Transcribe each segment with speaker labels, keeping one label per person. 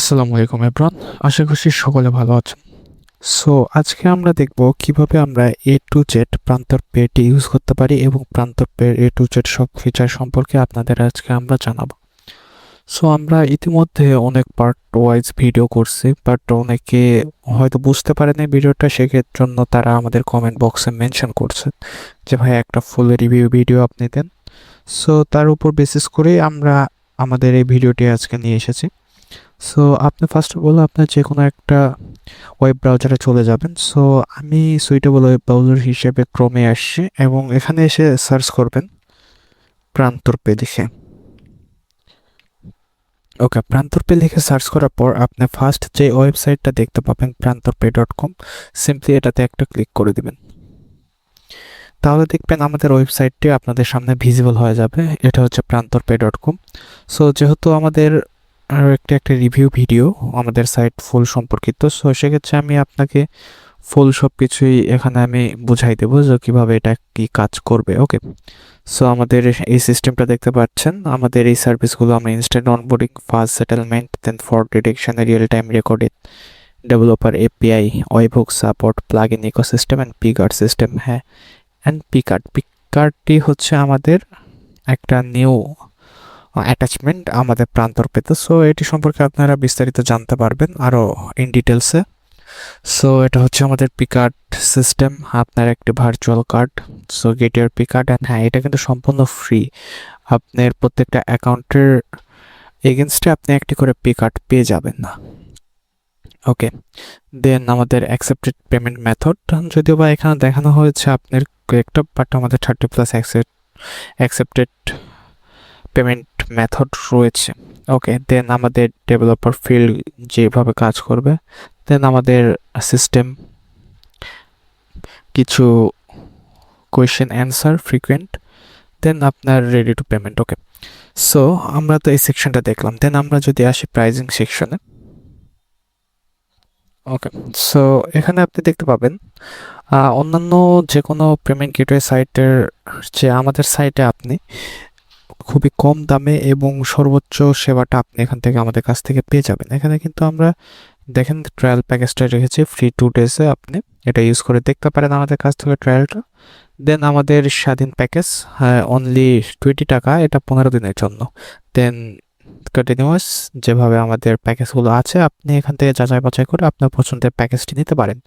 Speaker 1: আসসালামু আলাইকুম এভরিওয়ান। আশা করছি সকলে ভালো আছেন। সো আজকে আমরা দেখব কিভাবে আমরা এ টু জেড প্রান্তর পেটি ইউজ করতে পারি এবং প্রান্তর পে এ টু জেড সব ফিচার সম্পর্কে আপনাদের আজকে আমরা জানাবো। সো আমরা ইতিমধ্যে অনেক পার্ট ওয়াইজ ভিডিও করছি, বাট অনেকে হয়তো বুঝতে পারেনি ভিডিওটা, সেক্ষেত্রে জন্য তারা আমাদের কমেন্ট বক্সে মেনশন করছে যে ভাই একটা ফুল রিভিউ ভিডিও আপনি দেন। সো তার উপর বেসিস করেই আমরা আমাদের এই ভিডিওটি আজকে নিয়ে এসেছি। সো আপনি ফার্স্ট অফ অল আপনার যে কোনো একটা ওয়েব ব্রাউজারে চলে যাবেন। সো আমি সুইটেবল ওয়েব ব্রাউজার হিসেবে ক্রোমে আসছি এবং এখানে এসে সার্চ করবেন প্রান্তর পে লিখে। ওকে, প্রান্তর পে লিখে সার্চ করার পর আপনি ফার্স্ট যে ওয়েবসাইটটা দেখতে পাবেন prantorpay.com, সিম্পলি এটাতে একটা ক্লিক করে দিবেন। তাহলে দেখবেন আমাদের ওয়েবসাইটটি আপনাদের সামনে ভিজিবল হয়ে যাবে। এটা হচ্ছে prantorpay.com। সো যেহেতু আমাদের আরও একটা রিভিউ ভিডিও আমাদের সাইট ফুল সম্পর্কিত, সো সেক্ষেত্রে আমি আপনাকে ফুল সব কিছুই এখানে আমি বুঝাই দেবো যে কীভাবে এটা কি কাজ করবে। ওকে, সো আমাদের এই সিস্টেমটা দেখতে পাচ্ছেন। আমাদের এই সার্ভিসগুলো আমরা instant onboarding, fast settlement, then fraud detection, real time recording, developer API, webhook support, plug in ecosystem and picard system. হ্যাঁ, অ্যান্ড পিকার্ডটি হচ্ছে আমাদের একটা নিউ অ্যাটাচমেন্ট আমাদের প্রান্তর পেতে। সো এটি সম্পর্কে আপনারা বিস্তারিত জানতে পারবেন আরও ইন ডিটেলসে। সো এটা হচ্ছে আমাদের পিকার্ড সিস্টেম, আপনার একটি virtual card. So get your Piccard. And হ্যাঁ, এটা কিন্তু সম্পূর্ণ ফ্রি। আপনার প্রত্যেকটা অ্যাকাউন্টের এগেনস্টে আপনি একটি করে পিকার্ড পেয়ে যাবেন না। ওকে, দেন আমাদের অ্যাকসেপ্টেড পেমেন্ট মেথড, যদিও বা এখানে দেখানো হয়েছে আপনার কয়েকটা, বাট আমাদের 30+ অ্যাকসেপ্টেড পেমেন্ট মেথড রয়েছে। ওকে, দেন আমাদের ডেভেলপার ফিল্ড যেভাবে কাজ করবে, দেন আমাদের সিস্টেম কিছু কোয়েশ্চেন অ্যান্সার ফ্রিকুয়েন্ট, দেন আপনার ready to payment. Okay, so আমরা তো এই সেকশনটা দেখলাম। দেন আমরা যদি আসি প্রাইজিং সেকশনে। ওকে, সো এখানে আপনি দেখতে পাবেন অন্যান্য যে কোনো পেমেন্ট গেটওয়ে সাইটের যে আমাদের সাইটে আপনি খুবই কম দামে এবং সর্বোচ্চ সেবাটা আপনি এখান থেকে আমাদের কাছ থেকে পেয়ে যাবেন। এখানে কিন্তু আমরা দেখেন ট্রায়াল প্যাকেজটা রেখেছি ফ্রি 2 ডেজে, আপনি এটা ইউজ করে দেখতে পারেন আমাদের কাছ থেকে ট্রায়ালটা। দেন আমাদের স্বাধীন প্যাকেজ অনলি 20 টাকা, এটা 15 দিনের জন্য। দেন কন্টিনিউয়াস যেভাবে আমাদের প্যাকেজগুলো আছে, আপনি এখান থেকে যাচাই বাছাই করে আপনার পছন্দের প্যাকেজটি নিতে পারেন।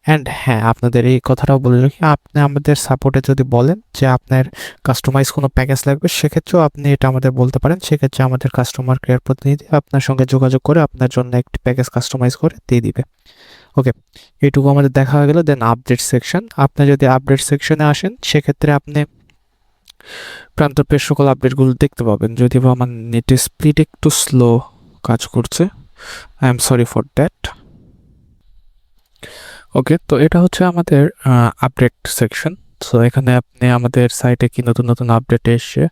Speaker 1: অ্যান্ড হ্যাঁ, আপনাদের এই কথাটাও বলে রাখি, আপনি আমাদের সাপোর্টে যদি বলেন যে আপনার কাস্টমাইজ কোনো প্যাকেজ লাগবে, সেক্ষেত্রেও আপনি এটা আমাদের বলতে পারেন। সেক্ষেত্রে আমাদের কাস্টমার কেয়ার প্রতিনিধি আপনার সঙ্গে যোগাযোগ করে আপনার জন্য একটি প্যাকেজ কাস্টমাইজ করে দিয়ে দিবে। ওকে, এইটুকু আমাদের দেখা হয়ে গেল। দেন আপডেট সেকশন, আপনি যদি আপডেট সেকশনে আসেন সেক্ষেত্রে আপনি প্রান্তর পের সকল আপডেটগুলো দেখতে পাবেন। যদিও আমার নেটের স্পিড একটু স্লো কাজ করছে, I am sorry for that. Okay, তো এটা হচ্ছে আমাদের আপডেট সেকশন। সো এখানে আপনি আমাদের সাইটে কি নতুন নতুন আপডেট এসছে,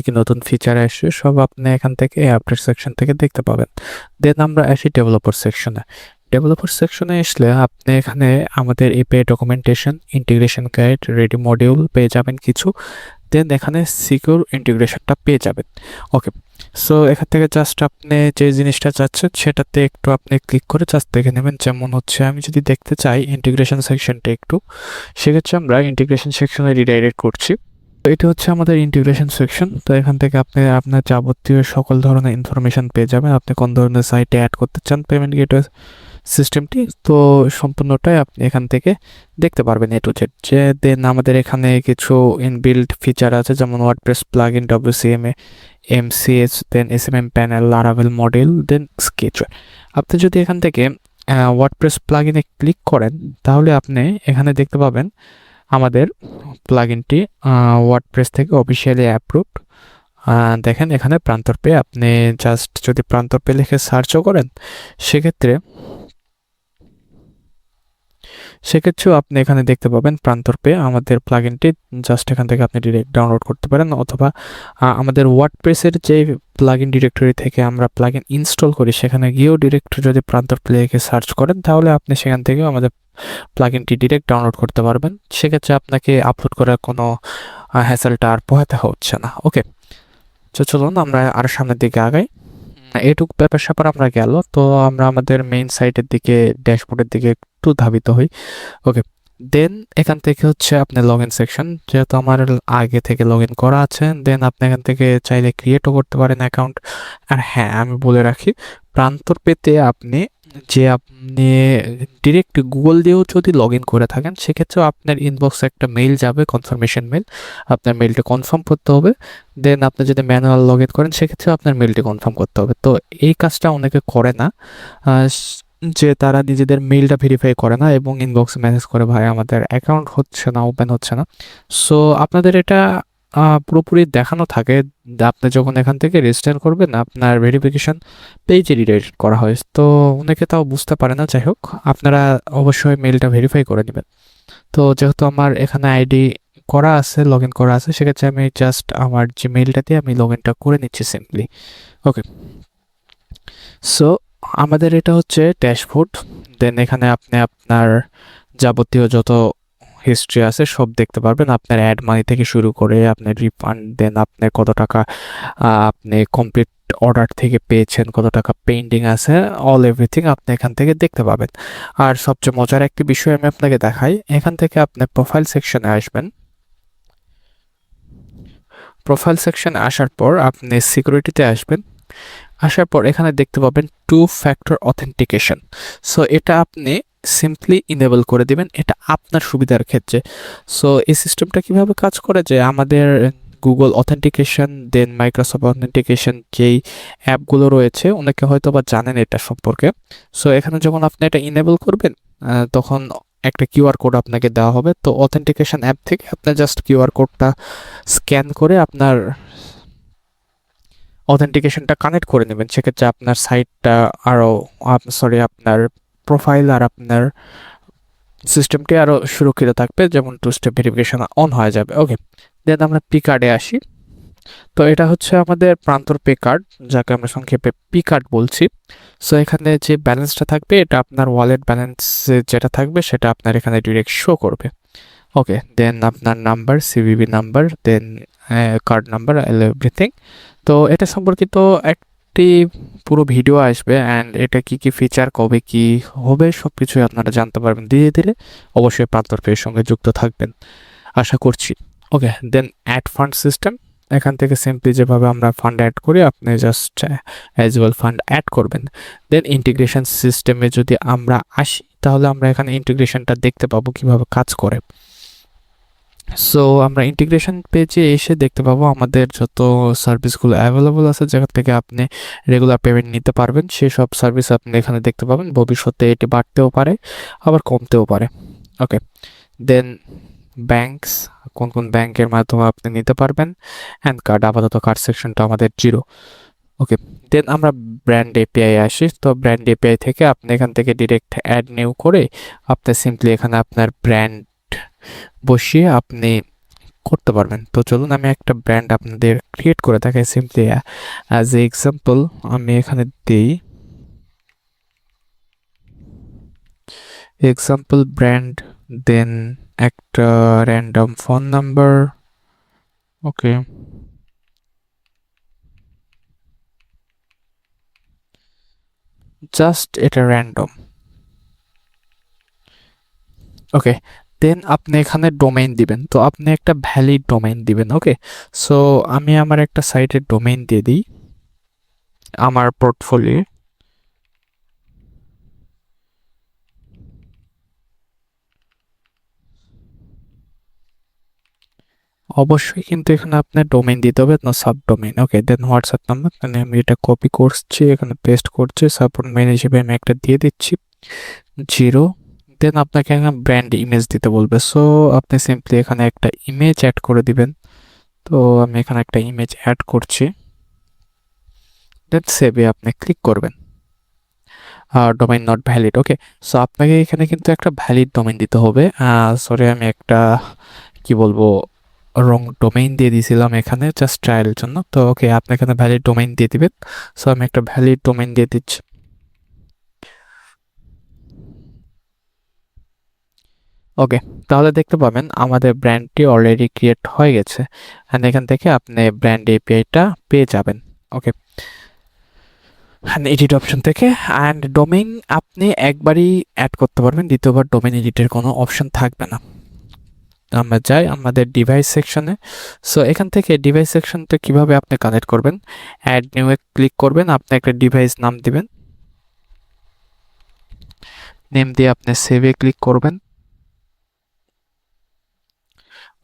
Speaker 1: কি নতুন ফিচার আসছে, সব আপনি এখান থেকে এই আপডেট সেকশন থেকে দেখতে পাবেন। দেন আমরা আসি ডেভেলপার সেকশনে। ডেভেলপার সেকশনে আসলে আপনি এখানে আমাদের API documentation, integration guide, ready module পেয়ে যাবেন কিছু। দেন এখানে সিকিউর ইন্টিগ্রেশনটা পেয়ে যাবেন। ওকে, সো এখান থেকে জাস্ট আপনি যে জিনিসটা চাচ্ছেন সেটাতে একটু আপনি ক্লিক করে জাস্ট দেখে নেবেন। যেমন হচ্ছে আমি যদি দেখতে চাই ইন্টিগ্রেশন সেকশনটা একটু, সেক্ষেত্রে আমরা ইন্টিগ্রেশন সেকশনে রিডাইরেক্ট করছি। তো এটা হচ্ছে আমাদের ইন্টিগ্রেশন সেকশন। তো এখান থেকে আপনি আপনার যাবতীয় সকল ধরনের ইনফরমেশন পেয়ে যাবেন। আপনি কোন ধরনের সাইটে অ্যাড করতে চান পেমেন্ট গেটওয়ে সিস্টেমটি, তো সম্পূর্ণটাই আপনি এখান থেকে দেখতে পারবেন এ টু জেড। যে দেন আমাদের এখানে কিছু ইনবিল্ড ফিচার আছে, যেমন ওয়ার্ডপ্রেস প্লাগইন, WCMA, MCS, দেন SMM প্যানেল, লারাভেল মডেল, দেন স্কেচওয়্যার। আপনি যদি এখান থেকে ওয়ার্ডপ্রেস প্লাগইনে ক্লিক করেন, তাহলে আপনি এখানে দেখতে পাবেন আমাদের প্লাগইনটি ওয়ার্ডপ্রেস থেকে অফিসিয়ালি অ্যাপ্রুভড। দেখেন এখানে প্রান্তর পে, আপনি জাস্ট যদি প্রান্তর পে লিখে সার্চও করেন সেক্ষেত্রেও আপনি এখানে দেখতে পাবেন প্রান্তর পে আমাদের প্লাগইনটি। জাস্ট এখান থেকে আপনি ডিরেক্ট ডাউনলোড করতে পারেন, অথবা আমাদের ওয়ার্ডপ্রেসের যে প্লাগইন ডিরেক্টরি থেকে আমরা প্লাগইন ইনস্টল করি সেখানে গিয়েও ডিরেক্ট যদি প্রান্তর পে লিখে সার্চ করেন, তাহলে আপনি সেখান থেকেও আমাদের প্লাগইনটি ডিরেক্ট ডাউনলোড করতে পারবেন। সেক্ষেত্রে আপনাকে আপলোড করার কোনো হ্যাসেলটা আর পোহাতে হচ্ছে না। ওকে, তো চলুন আমরা আর সামনের দিকে আগাই। এটুক ব্যাপার স্যাপার আমরা গেল। তো আমরা আমাদের মেইন সাইটের দিকে, ড্যাশবোর্ডের দিকে একটু ধাবিত হই। ওকে, দেন এখান থেকে হচ্ছে আপনার লগ ইন সেকশন। যেহেতু আমার আগে থেকে লগ ইন করা আছে, দেন আপনি এখান থেকে চাইলে ক্রিয়েটও করতে পারেন অ্যাকাউন্ট। আর হ্যাঁ, আমি বলে রাখি, প্রান্তর পেতে আপনি ডিরেক্ট গুগল দিয়েও যদি লগ ইন করে থাকেন, সেক্ষেত্রেও আপনার ইনবক্সে একটা মেইল যাবে, কনফার্মেশন মেইল। আপনার মেইলটা কনফার্ম করতে হবে। দেন আপনি যদি ম্যানুয়াল লগ ইন করেন, সেক্ষেত্রেও আপনার মেইলটি কনফার্ম করতে হবে। তো এই কাজটা অনেকে করে না, যে তারা নিজেদের মেইলটা ভেরিফাই করে না এবং ইনবক্সে মেসেজ করে, ভাই আমাদের অ্যাকাউন্ট হচ্ছে না, ওপেন হচ্ছে না। সো আপনাদের এটা পুরোপুরি দেখানো থাকে, আপনি যখন এখান থেকে রেজিস্টার করবেন, আপনার ভেরিফিকেশন পেজে রিডাইরেক্ট করা হয়। তো অনেকে তাও বুঝতে পারে না। যাই হোক, আপনারা অবশ্যই মেইলটা ভেরিফাই করে নেবেন। তো যেহেতু আমার এখানে আইডি করা আছে, লগ ইন করা আছে, সেক্ষেত্রে আমি জাস্ট আমার যে মেইলটা দিয়ে আমি লগ ইনটা করে নিচ্ছি সিম্পলি। ওকে, সো আমাদের এটা হচ্ছে ড্যাশবোর্ড। দেন এখানে আপনি আপনার যাবতীয় যত হিস্ট্রি আছে সব দেখতে পারবেন। আপনার অ্যাড মানি থেকে শুরু করে আপনার রিফান্ড, দেন আপনার কত টাকা আপনি কমপ্লিট অর্ডার থেকে পেয়েছেন, কত টাকা পেন্ডিং আছে, অল এভরিথিং আপনি এখান থেকে দেখতে পাবেন। আর সবচেয়ে মজার একটি বিষয় আমি আপনাকে দেখাই, এখান থেকে আপনি প্রোফাইল সেকশনে আসবেন। প্রোফাইল সেকশনে আসার পর আপনি সিকিউরিটিতে আসবেন। আসার পর এখানে দেখতে পাবেন 2 ফ্যাক্টর অথেন্টিকেশন। সো এটা আপনি সিম্পলি ইনেবল করে দিবেন, এটা আপনার সুবিধার ক্ষেত্রে। সো এই সিস্টেমটা কিভাবে কাজ করে, যে আমাদের গুগল অথেন্টিকেশন, দেন মাইক্রোসফট অথেন্টিকেশন যেই অ্যাপগুলো রয়েছে, অনেকে হয়তো বা জানেন এটা সম্পর্কে। সো এখানে যখন আপনি এটা ইনেবল করবেন, তখন একটা কিউআর কোড আপনাকে দেওয়া হবে। তো অথেন্টিকেশন অ্যাপ থেকে আপনি জাস্ট কিউআর কোডটা স্ক্যান করে আপনার অথেন্টিকেশনটা কানেক্ট করে নেবেন। সেক্ষেত্রে আপনার সাইটটা আরও আপনার প্রোফাইল আর আপনার সিস্টেমটি আরও সুরক্ষিত থাকবে, যেমন 2 স্টেপ ভেরিফিকেশন অন হয়ে যাবে। ওকে, দেন আমরা পি কার্ডে আসি। তো এটা হচ্ছে আমাদের প্রান্তর পে কার্ড, যাকে আমরা সংক্ষেপে পি কার্ড বলছি। সো এখানে যে ব্যালেন্সটা থাকবে, এটা আপনার ওয়ালেট ব্যালেন্স যেটা থাকবে সেটা আপনার এখানে ডিরেক্ট শো করবে। ওকে, দেন আপনার নাম্বার, সিভিভি নাম্বার, দেন কার্ড নাম্বার, এভরিথিং। তো এটা সম্পর্কিত একটি পুরো ভিডিও আসবে, অ্যান্ড এটা কি কি ফিচার, কবে কি হবে, সব কিছুই আপনারা জানতে পারবেন ধীরে ধীরে। অবশ্যই প্রান্তর পের সঙ্গে যুক্ত থাকবেন আশা করছি। Okay, then add fund system. এখান থেকে সিম্পলি যেভাবে আমরা ফান্ড অ্যাড করি, আপনি just as well fund add করবেন। দেন ইন্টিগ্রেশন সিস্টেমে যদি আমরা আসি, তাহলে আমরা এখানে ইন্টিগ্রেশনটা দেখতে পাবো কিভাবে কাজ করে। সো আমরা ইন্টিগ্রেশন পেজে এসে দেখতে পাবো আমাদের যত সার্ভিসগুলো অ্যাভেলেবল আছে, যেখান থেকে আপনি রেগুলার পেমেন্ট নিতে পারবেন, সেসব সার্ভিস আপনি এখানে দেখতে পাবেন। ভবিষ্যতে এটি বাড়তেও পারে, আবার কমতেও পারে। ওকে, দেন ব্যাংকস, কোন কোন ব্যাংকের মাধ্যমে আপনি নিতে পারবেন, অ্যান্ড কার্ড, আপাতত কার্ড সেকশনটা আমাদের 0। ওকে, দেন আমরা ব্র্যান্ড এপিআই আসি। তো ব্র্যান্ড এপিআই থেকে আপনি এখান থেকে ডিরেক্ট অ্যাড নিউ করে আপনি সিম্পলি এখানে আপনার ব্র্যান্ড বসিয়ে আপনি করতে পারবেন। তো চলুন আমি একটা ব্র্যান্ড আপনাদের ক্রিয়েট করে দেখাই সিম্পলি অ্যাজ এ এক্সাম্পল। আমি এখানে দিই এক্সাম্পল ব্র্যান্ড, দেন একটা র্যান্ডম ফোন নাম্বার। ওকে, জাস্ট এটা র্যান্ডম। ওকে, দেন আপনি এখানে ডোমেইন দিবেন। তো আপনি একটা ভ্যালিড ডোমেইন দিবেন। ওকে, সো আমি আমার একটা সাইটের ডোমেইন দিয়ে দিই, আমার পোর্টফোলিও। অবশ্যই কিন্তু এখানে আপনার ডোমেইন দিতে হবে, না সাব ডোমেইন। ওকে, দেন হোয়াটসঅ্যাপ নাম্বার, মানে আমি এটা কপি করছি, এখানে পেস্ট করছি, সাপোর্ট মেইন হিসেবে আমি একটা দিয়ে দিচ্ছি 0। দেন আপনাকে এখানে ব্র্যান্ড ইমেজ দিতে বলবে। সো আপনি সিম্পলি এখানে একটা ইমেজ অ্যাড করে দিবেন। তো আমি এখানে একটা ইমেজ অ্যাড করছি, দেন সেভে আপনি ক্লিক করবেন। Domain not valid. Okay, so আপনাকে এখানে কিন্তু একটা ভ্যালিড ডোমেইন দিতে হবে। সরি, আমি একটা কি বলবো রং ডোমেইন দিয়ে দিয়েছিলাম এখানে জাস্ট ট্রায়ালের জন্য। তো ওকে, আপনি এখানে ভ্যালিড ডোমেইন দিয়ে দিবেন। সো আমি একটা ভ্যালিড ডোমেইন দিয়ে দিচ্ছি। ওকে, তাহলে দেখতে পাবেন আমাদের ব্র্যান্ডটি অলরেডি ক্রিয়েট হয়ে গেছে, অ্যান্ড এখান থেকে আপনি ব্র্যান্ড এপিআইটা পেয়ে যাবেন। ওকে, অ্যান্ড এডিট অপশন থেকে অ্যান্ড ডোমেইন আপনি একবারই অ্যাড করতে পারবেন, দ্বিতীয়বার ডোমেইন এডিটের কোনো অপশন থাকবে না। আমরা যাই আমাদের ডিভাইস সেকশনে। সো এখান থেকে ডিভাইস সেকশনটা কিভাবে আপনি কানেক্ট করবেন, অ্যাড নিউ এ ক্লিক করবেন, আপনি একটা ডিভাইস নাম দিবেন, নেম দিয়ে আপনি সেভে ক্লিক করবেন।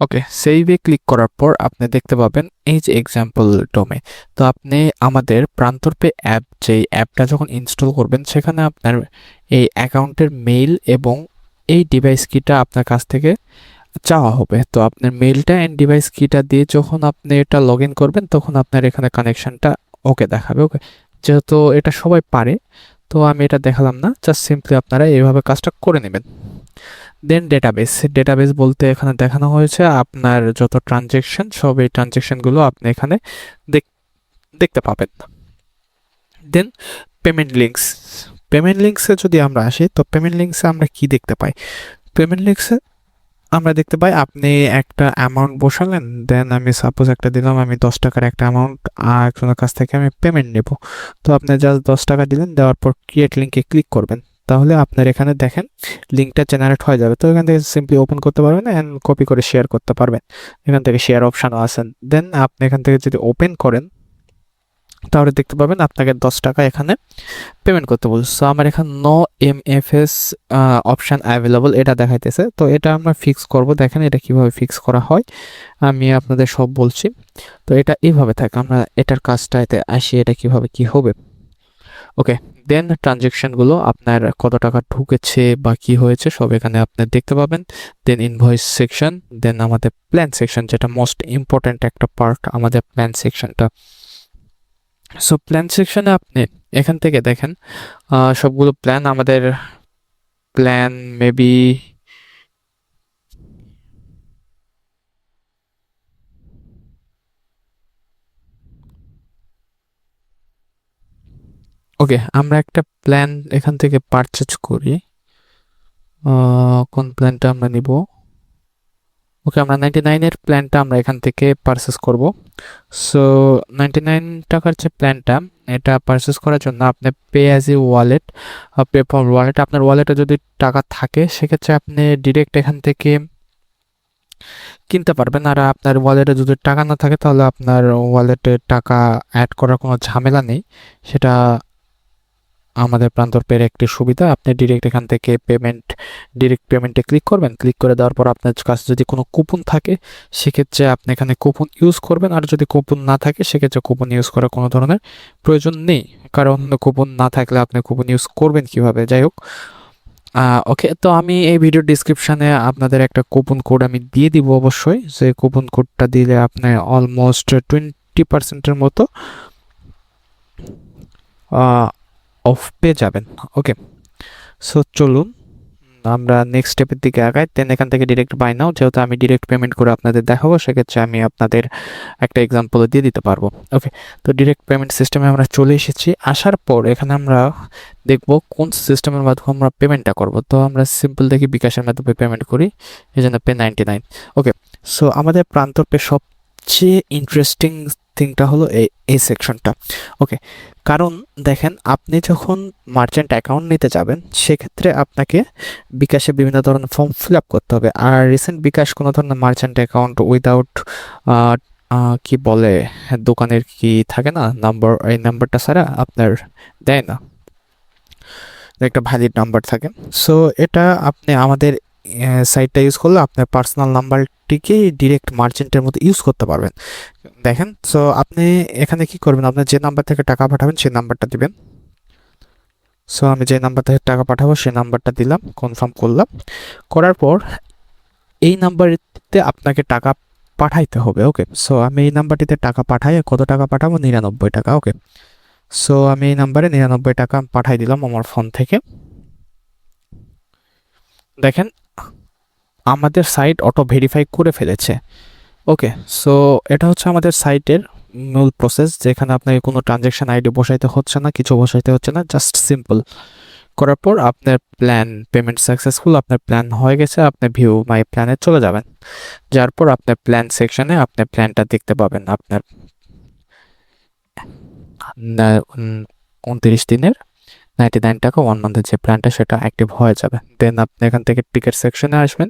Speaker 1: ওকে, সেভে ক্লিক করার পর আপনি দেখতে পাবেন এই যে এক্সাম্পল ডোমেইন। তো আপনি আমাদের প্রান্তরপে অ্যাপ, যেই অ্যাপটা যখন ইনস্টল করবেন সেখানে আপনার এই অ্যাকাউন্টের মেইল এবং এই ডিভাইস কিটা আপনার কাছ থেকে চাওয়া হবে। তো আপনার মেইলটা অ্যান্ড ডিভাইস কিটা দিয়ে যখন আপনি এটা লগ ইন করবেন তখন আপনার এখানে কানেকশনটা ওকে দেখাবে। ওকে, যেহেতু এটা সবাই পারে তো আমি এটা দেখালাম না, জাস্ট সিম্পলি আপনারা এইভাবে কাজটা করে নেবেন। দেন ডেটাবেস বলতে এখানে দেখানো হয়েছে আপনার যত ট্রানজ্যাকশন, সব এই ট্রানজ্যাকশনগুলো আপনি এখানে দেখতে পাবেন। দেন পেমেন্ট লিঙ্কসে যদি আমরা আসি, তো পেমেন্ট লিঙ্কসে আমরা কি দেখতে পাই? পেমেন্ট লিঙ্কসে আমরা দেখতে পাই আপনি একটা অ্যামাউন্ট বসালেন, দেন আমি সাপোজ একটা দিলাম, আমি 10 টাকার একটা অ্যামাউন্ট একজনের কাছ থেকে আমি পেমেন্ট নেব। তো আপনি জাস্ট 10 টাকা দিলেন, দেওয়ার পর ক্রিয়েট লিঙ্কে ক্লিক করবেন, তাহলে আপনার এখানে দেখেন লিঙ্কটা জেনারেট হয়ে যাবে। তো এখান থেকে সিম্পলি ওপেন করতে পারবেন অ্যান্ড কপি করে শেয়ার করতে পারবেন। এখান থেকে শেয়ার অপশানও আছেন। দেন আপনি এখান থেকে যদি ওপেন করেন তাহলে দেখতে পাবেন আপনাকে 10 টাকা এখানে পেমেন্ট করতে বলছে। সো আমার এখানে নো এমএফএস অপশান অ্যাভেলেবল এটা দেখাইতেছে। তো এটা আমরা ফিক্স করব। দেখেন এটা কিভাবে ফিক্স করা হয় আমি আপনাদের সব বলছি। তো এটা এইভাবে থাকে, আমরা এটার কাজটাতে আসি, এটা কিভাবে কি হবে। ওকে, দেন ট্রানজ্যাকশনগুলো আপনার কত টাকা ঢুকেছে বা কি হয়েছে সব এখানে আপনি দেখতে পাবেন। দেন ইনভয়েস সেকশন, দেন আমাদের প্ল্যান সেকশন, যেটা মোস্ট ইম্পর্ট্যান্ট একটা পার্ট আমাদের প্ল্যান সেকশনটা। সো প্ল্যান সেকশনে আপনি এখান থেকে দেখেন সবগুলো প্ল্যান, আমাদের প্ল্যান মেবি ওকে, আমরা একটা প্ল্যান এখান থেকে পারচেজ করি। কোন প্ল্যানটা আমরা নিব? ওকে, আমরা 99-এর প্ল্যানটা আমরা এখান থেকে পারচেস করব। সো 99 টাকার যে প্ল্যানটা, এটা পারচেস করার জন্য আপনি pay as a wallet, pay for wallet, আপনার ওয়ালেটে যদি টাকা থাকে সেক্ষেত্রে আপনি ডিরেক্ট এখান থেকে কিনতে পারবেন। আর আপনার ওয়ালেটে যদি টাকা না থাকে তাহলে আপনার ওয়ালেটে টাকা অ্যাড করার কোনো ঝামেলা নেই। সেটা আমাদের প্রান্তর পের একটি সুবিধা। আপনি ডিরেক্ট এখান থেকে ডিরেক্ট পেমেন্টে ক্লিক করবেন। ক্লিক করে দেওয়ার পর আপনার কাছে যদি কোনো কুপন থাকে সেক্ষেত্রে আপনি এখানে কুপন ইউজ করবেন, আর যদি কুপন না থাকে সেক্ষেত্রে কুপন ইউজ করার কোনো ধরনের প্রয়োজন নেই, কারণ কুপন না থাকলে আপনি কুপন ইউজ করবেন কিভাবে। যাই হোক, ওকে, তো আমি এই ভিডিও ডিসক্রিপশানে আপনাদের একটা কুপন কোড আমি দিয়ে দিব অবশ্যই। যে কুপন কোডটা দিলে আপনি অলমোস্ট 20%-এর মতো অফ পেয়ে যাবেন। ওকে, সো চলুন আমরা নেক্সট স্টেপের দিকে আগাই। দেন এখান থেকে ডিরেক্ট বাই নাও, যেহেতু আমি ডিরেক্ট পেমেন্ট করে আপনাদের দেখাবো সেক্ষেত্রে আমি আপনাদের একটা এক্সাম্পল দিয়ে দিতে পারবো। ওকে, তো ডিরেক্ট পেমেন্ট সিস্টেমে আমরা চলে এসেছি। আসার পর এখানে আমরা দেখব কোন সিস্টেমের মাধ্যমে আমরা পেমেন্টটা করব। তো আমরা সিম্পল দেখি বিকাশের মাধ্যমে পেমেন্ট করি, এই জন্য পে 99। ওকে, সো আমাদের প্রান্তর পে সবচেয়ে ইন্টারেস্টিং থিংটা হলো এই সেকশনটা। ওকে, কারণ দেখেন আপনি যখন মার্চেন্ট অ্যাকাউন্ট নিতে যাবেন সেক্ষেত্রে আপনাকে বিকাশে বিভিন্ন ধরনের ফর্ম ফিল আপ করতে হবে। আর রিসেন্ট বিকাশ কোনো ধরনের মার্চেন্ট অ্যাকাউন্ট উইদাউট কি বলে দোকানের কি থাকে না নাম্বার, এই নাম্বারটা ছাড়া আপনার দেয় না, একটা ভ্যালিড নাম্বার থাকে। সো এটা আপনি আমাদের সাইটটা ইউজ করলে আপনার পার্সোনাল নাম্বারটিকে ডিরেক্ট মার্চেন্টের মধ্যে ইউজ করতে পারবেন। দেখেন, সো আপনি এখানে কি করবেন, আপনার যে নাম্বার থেকে টাকা পাঠাবেন সেই নাম্বারটা দিবেন। সো আমি যে নাম্বার থেকে টাকা পাঠাবো সেই নাম্বারটা দিলাম, কনফার্ম করলাম। করার পর এই নাম্বারটিতে আপনাকে টাকা পাঠাইতে হবে। ওকে, সো আমি এই নাম্বারটিতে টাকা পাঠাই, কত টাকা পাঠাবো? 99 টাকা। ওকে, সো আমি এই নাম্বারে 99 টাকা পাঠাই দিলাম আমার ফোন থেকে। দেখেন আমাদের সাইট অটো ভেরিফাই করে ফেলেছে। ওকে, সো এটা হচ্ছে আমাদের সাইটের মূল প্রসেস, যেখানে আপনাকে কোনো ট্রানজ্যাকশন আইডি বসাইতে হচ্ছে না, কিছু বসাইতে হচ্ছে না, জাস্ট সিম্পল করার পর আপনার প্ল্যান পেমেন্ট সাকসেসফুল, আপনার প্ল্যান হয়ে গেছে, আপনি ভিউ মাই প্ল্যানে চলে যাবেন। যার পর আপনার প্ল্যান সেকশনে আপনার প্ল্যানটা দেখতে পাবেন। আপনার 29 দিনের 99 টাকা 1 মান্থের যে প্ল্যানটা সেটা অ্যাক্টিভ হয়ে যাবে। দেন আপনি এখান থেকে টিকিট সেকশনে আসবেন,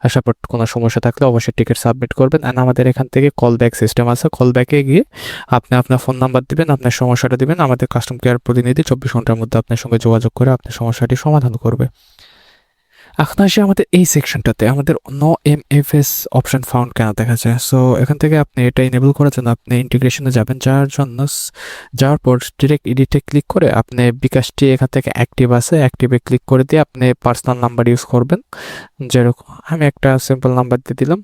Speaker 1: আসার পর কোনো সমস্যা থাকলে অবশ্যই টিকিট সাবমিট করবেন। অ্যান্ড আমাদের এখান থেকে কল ব্যাক সিস্টেম আছে, কল ব্যাকে গিয়ে আপনি আপনার ফোন নাম্বার দিবেন, আপনার সমস্যাটা দিবেন, আমাদের কাস্টম কেয়ার প্রতিনিধি 24 ঘন্টার মধ্যে আপনার সঙ্গে যোগাযোগ করে আপনার সমস্যাটি সমাধান করবে। এখন আসি আমাদের এই সেকশনটাতে, আমাদের নো এমএফএস অপশন ফাউন্ড কেন দেখা যায়। সো এখান থেকে আপনি এটা ইনেবল করার জন্য আপনি ইন্টিগ্রেশনে যাবেন, যাওয়ার পর ডিরেক্ট এডিটে ক্লিক করে আপনি বিকাশটি এখান থেকে অ্যাক্টিভ আছে, অ্যাক্টিভে ক্লিক করে দিয়ে আপনি পার্সোনাল নাম্বার ইউজ করবেন। যেরকম আমি একটা সিম্পল নাম্বার দিয়ে দিলাম,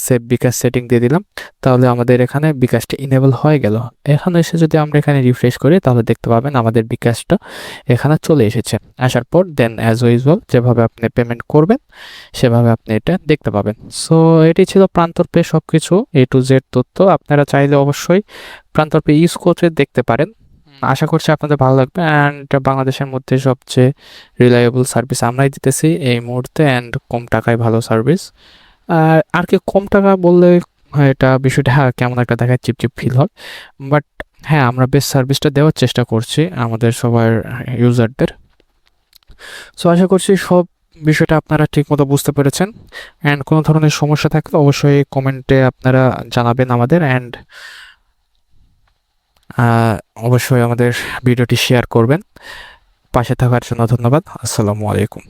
Speaker 1: সেভ বিকাশ সেটিং দিয়ে দিলাম, তাহলে আমাদের এখানে বিকাশটা ইনেবল হয়ে গেল। এখানে এসে যদি আমরা এখানে রিফ্রেশ করি তাহলে দেখতে পাবেন আমাদের বিকাশটা এখানে চলে এসেছে। আসার পর দেন অ্যাজ ইউজুয়াল যেভাবে আপনি পেমেন্ট করবেন সেভাবে আপনি এটা দেখতে পাবেন। সো এটি ছিল প্রান্তর পে সব কিছু A to Z তথ্য। আপনারা চাইলে অবশ্যই প্রান্তর পে ইউজ করে দেখতে পারেন। আশা করছি আপনাদের ভালো লাগবে। অ্যান্ড বাংলাদেশের মধ্যে সবচেয়ে রিলায়েবল সার্ভিস আমরাই দিতেছি এই মুহূর্তে, অ্যান্ড কম টাকায় ভালো সার্ভিস। আর কি কম টাকা বললে এটা বিষয়টা কেমন একটা দেখায়, চিপচিপ ফিল হয়, বাট হ্যাঁ আমরা বেস্ট সার্ভিসটা দেওয়ার চেষ্টা করছি আমাদের সবার ইউজারদের। সো আশা করছি সব বিষয়টা আপনারা ঠিকমতো বুঝতে পেরেছেন। অ্যান্ড কোনো ধরনের সমস্যা থাকলে অবশ্যই কমেন্টে আপনারা জানাবেন আমাদের। অ্যান্ড অবশ্যই আমাদের ভিডিওটি শেয়ার করবেন। পাশে থাকার জন্য ধন্যবাদ। আসসালামু আলাইকুম।